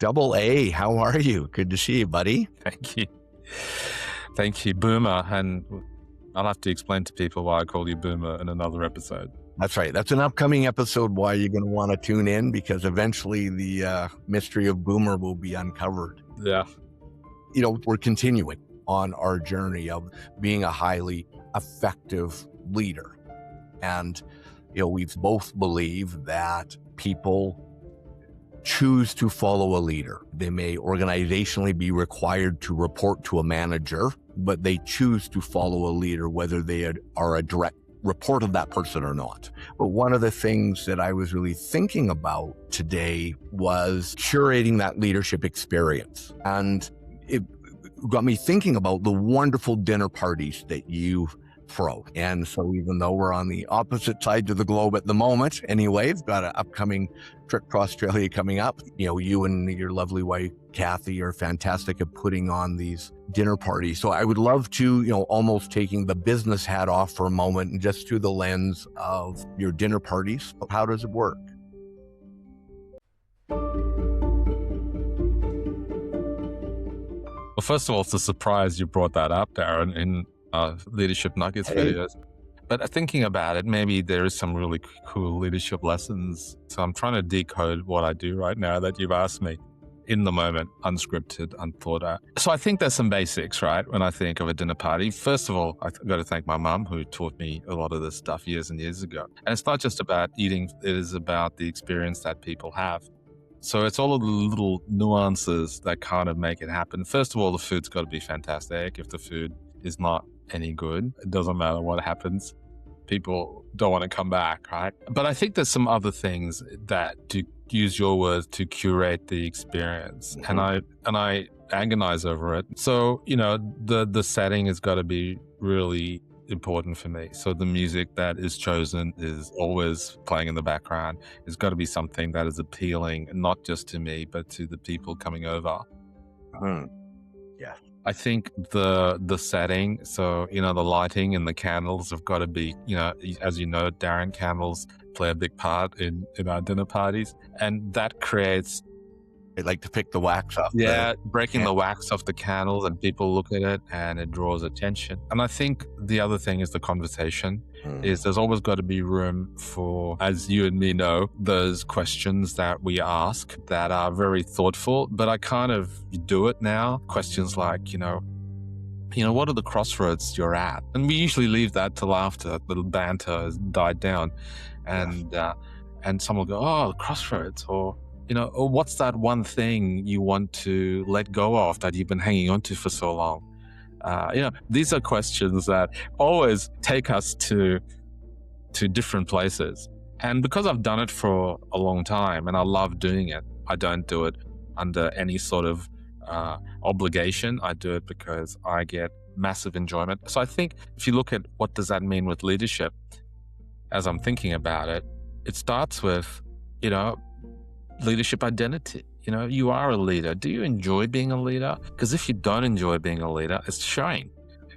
Double A, how are you? Good to see you, buddy. Thank you. Thank you, Boomer. And I'll have to explain to people why I call you Boomer in another episode. That's right. That's an upcoming episode why you're going to want to tune in, because eventually the mystery of Boomer will be uncovered. Yeah. We're continuing on our journey of being a highly effective leader. And, we both believe that people choose to follow a leader. They may organizationally be required to report to a manager, but they choose to follow a leader, whether they are a direct report of that person or not. But one of the things that I was really thinking about today was curating that leadership experience. And it got me thinking about the wonderful dinner parties that you throw. And so even though we're on the opposite sides of the globe at the moment, anyway, we've got an upcoming trip to Australia coming up. You and your lovely wife, Kathy, are fantastic at putting on these dinner parties. So I would love to, almost taking the business hat off for a moment and just through the lens of your dinner parties. How does it work? Well, first of all, it's a surprise you brought that up, Darren, in Leadership Nuggets videos. But thinking about it, maybe there is some really cool leadership lessons. So I'm trying to decode what I do right now that you've asked me in the moment, unscripted, unthought out. So I think there's some basics, right? When I think of a dinner party, first of all, I've got to thank my mum who taught me a lot of this stuff years and years ago. And it's not just about eating, it is about the experience that people have. So it's all of the little nuances that kind of make it happen. First of all, the food's got to be fantastic. If the food is not any good, it doesn't matter what happens. People don't want to come back, right? But I think there's some other things that, to use your words, to curate the experience. Mm-hmm. And I agonize over it. So, the setting has got to be really important for me. So the music that is chosen is always playing in the background. It's got to be something that is appealing, not just to me, but to the people coming over. Yeah. I think the setting, so, the lighting and the candles have got to be, as you know, Darren, candles play a big part in our dinner parties. And that creates... They like to pick the wax off. Breaking the wax off the candles, and people look at it and it draws attention. And I think the other thing is the conversation. Is there's always got to be room for, as you and me know, those questions that we ask that are very thoughtful, but I kind of do it now. Questions like, what are the crossroads you're at? And we usually leave that till after the banter has died down. And someone will go, oh, the crossroads, or what's that one thing you want to let go of that you've been hanging on to for so long? These are questions that always take us to different places. And because I've done it for a long time and I love doing it, I don't do it under any sort of obligation. I do it because I get massive enjoyment. So I think if you look at what does that mean with leadership, as I'm thinking about it, it starts with, leadership identity. You are a leader. Do you enjoy being a leader? Because if you don't enjoy being a leader, it's shame.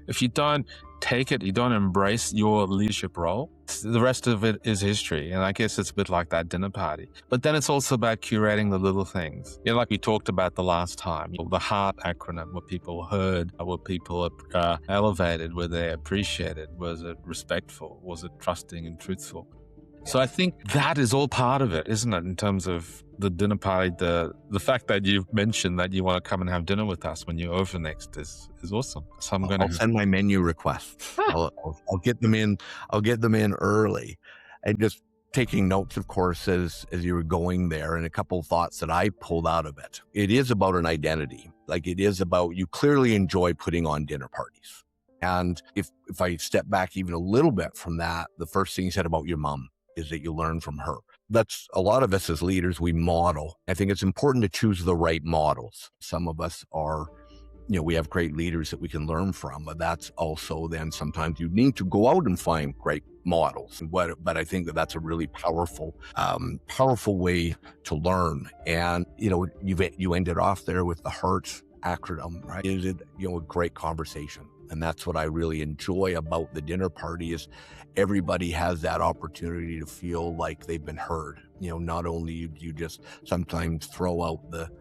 If you don't take it, you don't embrace your leadership role, the rest of it is history. And I guess it's a bit like that dinner party. But then it's also about curating the little things. Like we talked about the last time, the HEART acronym, what people heard, what people elevated, were they appreciated? Was it respectful? Was it trusting and truthful? So I think that is all part of it, isn't it? In terms of the dinner party, the fact that you've mentioned that you want to come and have dinner with us when you're over next is awesome. So I'll send my menu requests. I'll get them in. I'll get them in early, and just taking notes, of course, as you were going there, and a couple of thoughts that I pulled out of it. It is about an identity. Like, it is about, you clearly enjoy putting on dinner parties. And if I step back even a little bit from that, the first thing you said about your mom is that you learn from her. That's a lot of us as leaders, we model. I think it's important to choose the right models. Some of us are, we have great leaders that we can learn from, but that's also then sometimes you need to go out and find great models. But I think that's a really powerful way to learn. And, you ended off there with the HEART acronym, right? Is it, a great conversation. And that's what I really enjoy about the dinner party, is everybody has that opportunity to feel like they've been heard. Not only do you just sometimes throw out the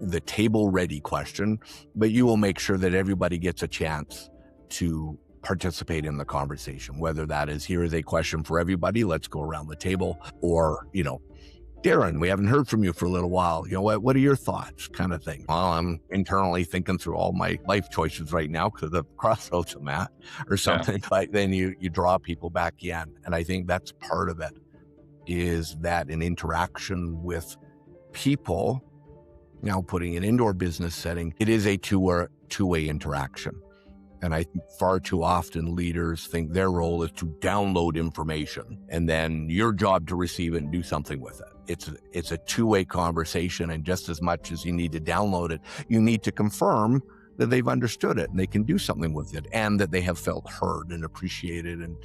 the table ready question, but you will make sure that everybody gets a chance to participate in the conversation, whether that is, here is a question for everybody, let's go around the table, or, Darren, we haven't heard from you for a little while. What are your thoughts, kind of thing? Well, I'm internally thinking through all my life choices right now because of the crossroads I'm at or something. Yeah. But then you draw people back in. And I think that's part of it, is that an interaction with people, now putting an indoor business setting, it is a two-way interaction. And I think far too often leaders think their role is to download information and then your job to receive it and do something with it. It's a two-way conversation, and just as much as you need to download it, you need to confirm that they've understood it and they can do something with it, and that they have felt heard and appreciated and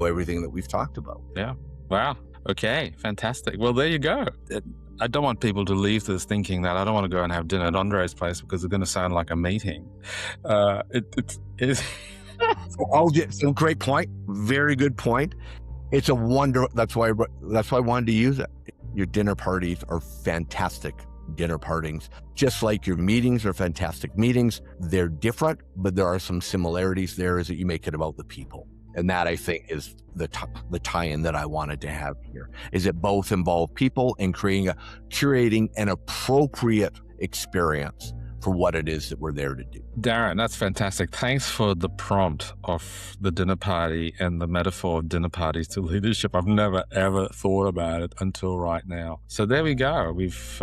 everything that we've talked about. Yeah. Wow. Okay. Fantastic. Well, there you go. I don't want people to leave this thinking that I don't want to go and have dinner at Andre's place because it's going to sound like a meeting. It's so great point. Very good point. It's a wonder. That's why I wanted to use it. Your dinner parties are fantastic dinner parties. Just like your meetings are fantastic meetings. They're different, but there are some similarities there, is that you make it about the people. And that, I think, is the tie-in that I wanted to have here, is it both involve people and curating an appropriate experience for what it is that we're there to do. Darren, that's fantastic. Thanks for the prompt of the dinner party and the metaphor of dinner parties to leadership. I've never, ever thought about it until right now. So there we go. We've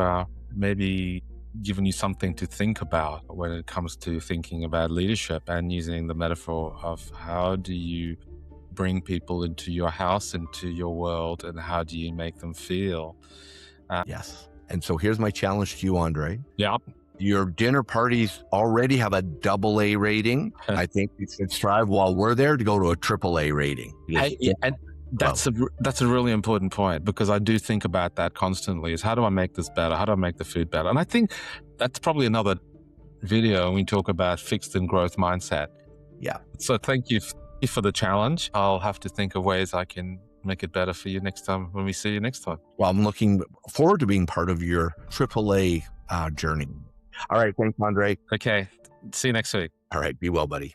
maybe given you something to think about when it comes to thinking about leadership, and using the metaphor of how do you bring people into your house, into your world, and how do you make them feel? Yes. And so here's my challenge to you, Andre. Yeah. Your dinner parties already have a AA rating. I think you should strive, while we're there, to go to a AAA rating. And that's a really important point, because I do think about that constantly, is how do I make this better? How do I make the food better? And I think that's probably another video when we talk about fixed and growth mindset. Yeah. So thank you for the challenge. I'll have to think of ways I can make it better for you next time when we see you next time. Well, I'm looking forward to being part of your AAA journey. All right. Thanks, Andre. Okay. See you next week. All right. Be well, buddy.